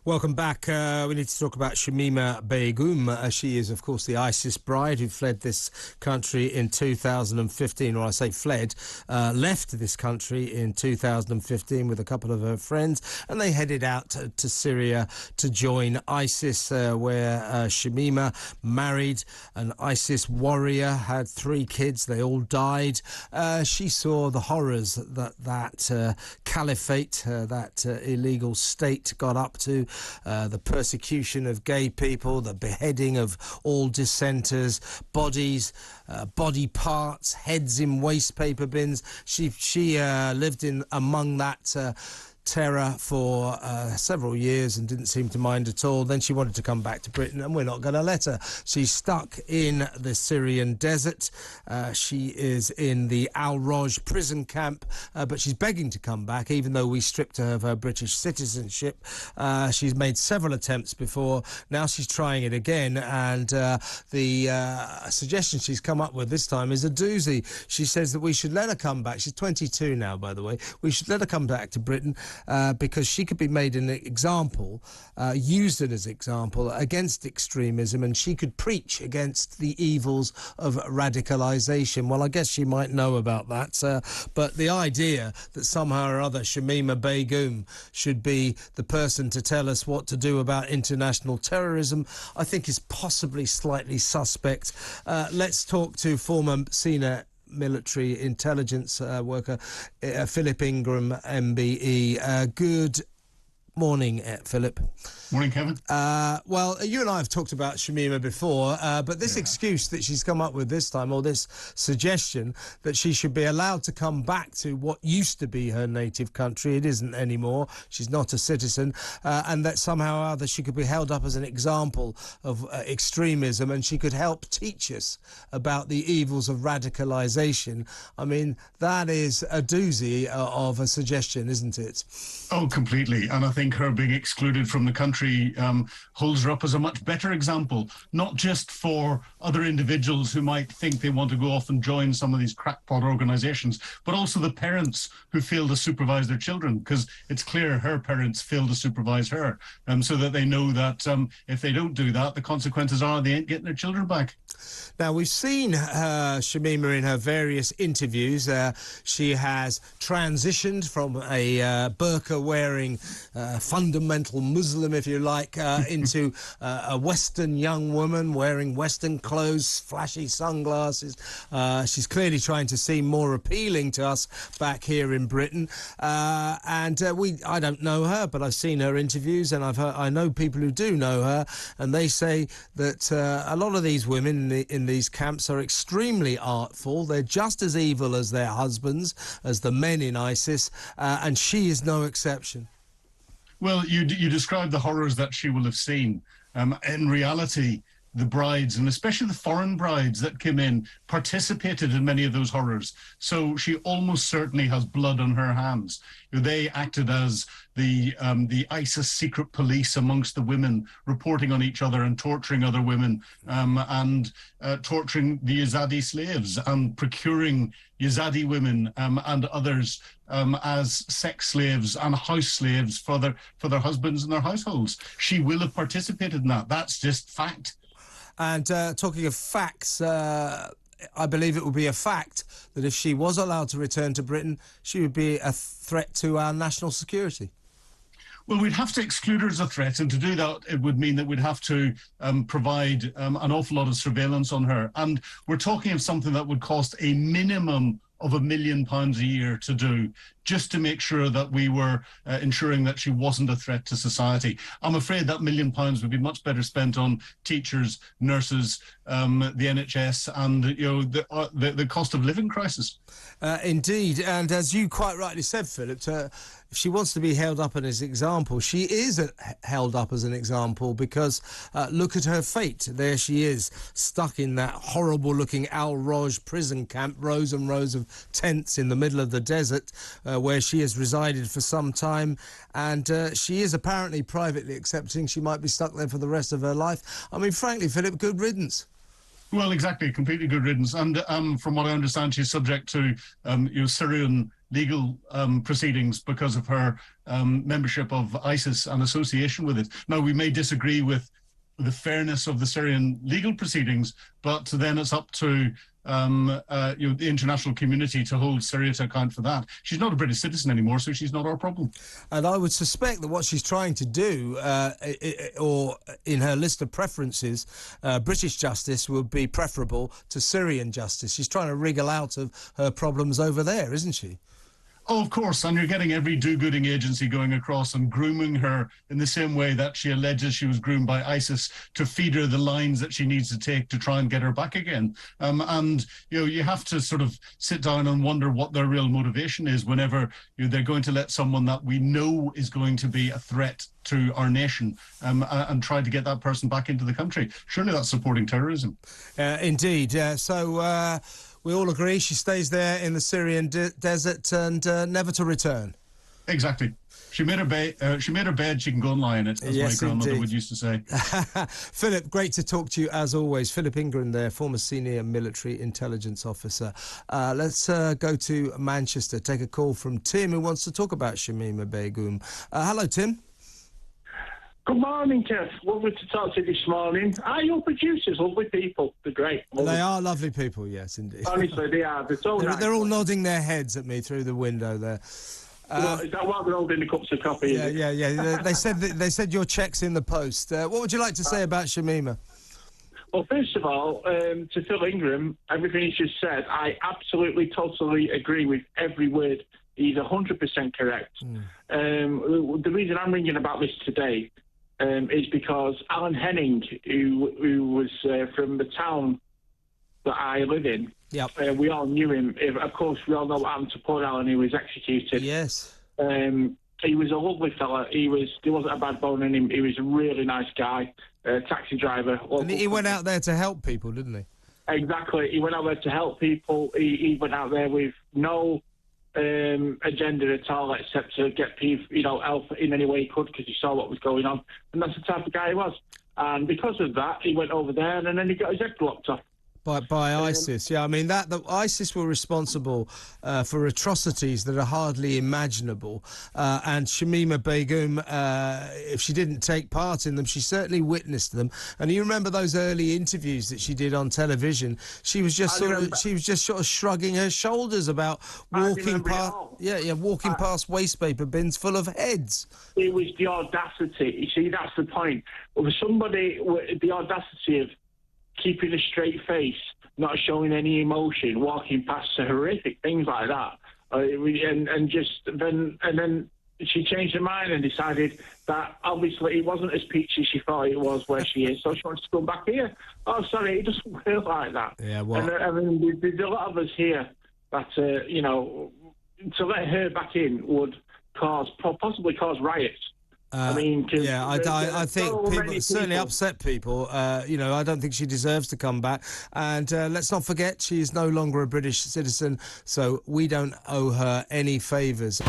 Welcome back. We need to talk about Shamima Begum. She is, of course, the ISIS bride who fled this country in 2015, or I say fled, left this country in 2015 with a couple of her friends, and they headed out to Syria to join ISIS, where Shamima married an ISIS warrior, had 3 kids. They all died. She saw the horrors that caliphate, that illegal state got up to. The persecution of gay people, the beheading of all dissenters, bodies, body parts, heads in waste paper bins. She lived among that terror for several years and didn't seem to mind at all. Then she wanted to come back to Britain, and we're not going to let her. She's stuck in the Syrian desert. She is in the Al-Roj prison camp, but she's begging to come back, even though we stripped her of her British citizenship. She's made several attempts before. Now she's trying it again, and the suggestion she's come up with this time is a doozy. She says that we should let her come back. She's 22 now, by the way. We should let her come back to Britain, because she could be made an example, used as an example against extremism, and she could preach against the evils of radicalisation. Well, I guess she might know about that, but the idea that somehow or other Shamima Begum should be the person to tell us what to do about international terrorism, I think is possibly slightly suspect. Let's talk to former senior military intelligence worker Phillip Ingram, MBE. Good morning, Philip. Morning, Kevin. Well, you and I have talked about Shamima before, but this excuse that she's come up with this time, or this suggestion that she should be allowed to come back to what used to be her native country, it isn't anymore, she's not a citizen, and that somehow or other she could be held up as an example of extremism, and she could help teach us about the evils of radicalisation. I mean, that is a doozy of a suggestion, isn't it? Oh, completely. And I think her being excluded from the country holds her up as a much better example, not just for other individuals who might think they want to go off and join some of these crackpot organisations, but also the parents who fail to supervise their children, because it's clear her parents fail to supervise her, so that they know that if they don't do that, the consequences are they ain't getting their children back. Now, we've seen Shamima in her various interviews. She has transitioned from a burqa-wearing fundamental Muslim, if you like, into a Western young woman wearing Western clothes, flashy sunglasses. She's clearly trying to seem more appealing to us back here in Britain. I don't know her, but I've seen her interviews, and I know people who do know her, and they say that a lot of these women in these camps are extremely artful. They're just as evil as their husbands, as the men in ISIS, and she is no exception. Well, you described the horrors that she will have seen. In reality, the brides, and especially the foreign brides that came in, participated in many of those horrors. So she almost certainly has blood on her hands. They acted as the ISIS secret police amongst the women, reporting on each other and torturing other women, and torturing the Yazidi slaves, and procuring Yazidi women and others as sex slaves and house slaves for their husbands and their households. She will have participated in that. That's just fact. And talking of facts, I believe it would be a fact that if she was allowed to return to Britain, she would be a threat to our national security. Well, we'd have to exclude her as a threat, and to do that, it would mean that we'd have to provide an awful lot of surveillance on her. And we're talking of something that would cost a minimum of £1 million a year to do, just to make sure that we were ensuring that she wasn't a threat to society. I'm afraid that £1 million would be much better spent on teachers, nurses, the NHS, and the cost of living crisis. Indeed, and as you quite rightly said, Philip, if she wants to be held up as an example, she is held up as an example, because look at her fate. There she is, stuck in that horrible-looking Al-Roj prison camp, rows and rows of tents in the middle of the desert, where she has resided for some time, and she is apparently privately accepting she might be stuck there for the rest of her life. I mean, frankly, Philip, good riddance. Well, exactly, completely good riddance. And from what I understand, she's subject to Syrian legal proceedings because of her membership of ISIS and association with it. Now, we may disagree with the fairness of the Syrian legal proceedings, but then it's up to the international community to hold Syria to account for that. She's not a British citizen anymore, so she's not our problem. And I would suspect that what she's trying to do, or in her list of preferences, British justice would be preferable to Syrian justice. She's trying to wriggle out of her problems over there, isn't she? Oh, of course, and you're getting every do-gooding agency going across and grooming her in the same way that she alleges she was groomed by ISIS to feed her the lines that she needs to take to try and get her back again. And, you have to sort of sit down and wonder what their real motivation is whenever they're going to let someone that we know is going to be a threat to our nation and try to get that person back into the country. Surely that's supporting terrorism. Indeed. So we all agree she stays there in the Syrian desert and never to return. Exactly. She made her bed. She can go and lie in it, as yes, my grandmother indeed. would used to say. Philip, great to talk to you as always. Phillip Ingram there, former senior military intelligence officer. Let's go to Manchester. Take a call from Tim, who wants to talk about Shamima Begum. Hello, Tim. Good morning, Kev. Lovely to talk to you this morning. Are your producers lovely people? They're great. They are lovely people, yes, indeed. Honestly, they are. They're so nice. They're all nodding their heads at me through the window there. Well, is that what they're holding the cups of coffee? Yeah. They said your check's in the post. What would you like to say about Shamima? Well, first of all, to Phil Ingram, everything he's just said, I absolutely, totally agree with every word. He's 100% correct. The reason I'm ringing about this today is because Alan Henning, who was from the town that I live in, yep. We all knew him. Of course, we all know what happened to poor Alan, who was executed. Yes. He was a lovely fella. There wasn't a bad bone in him. He was a really nice guy, taxi driver. And he went out there to help people, didn't he? Exactly. He went out there to help people. He went out there with no agenda at all, except to get people, help in any way he could, because he saw what was going on, and that's the type of guy he was. And because of that, he went over there, and then he got his head blocked off. By ISIS, yeah. I mean, the ISIS were responsible for atrocities that are hardly imaginable. And Shamima Begum, if she didn't take part in them, she certainly witnessed them. And you remember those early interviews that she did on television? She was just sort of shrugging her shoulders about walking past, walking past waste paper bins full of heads. It was the audacity. You see, that's the point. For somebody, the audacity of keeping a straight face, not showing any emotion, walking past horrific things like that, and then she changed her mind and decided that obviously it wasn't as peachy as she thought it was where she is, so she wants to come back here. Oh, sorry, it doesn't work like that. Yeah, well, and I mean, there's a lot of us here that to let her back in would possibly cause riots. I think people certainly upset people. I don't think she deserves to come back. And let's not forget, she is no longer a British citizen, so we don't owe her any favours.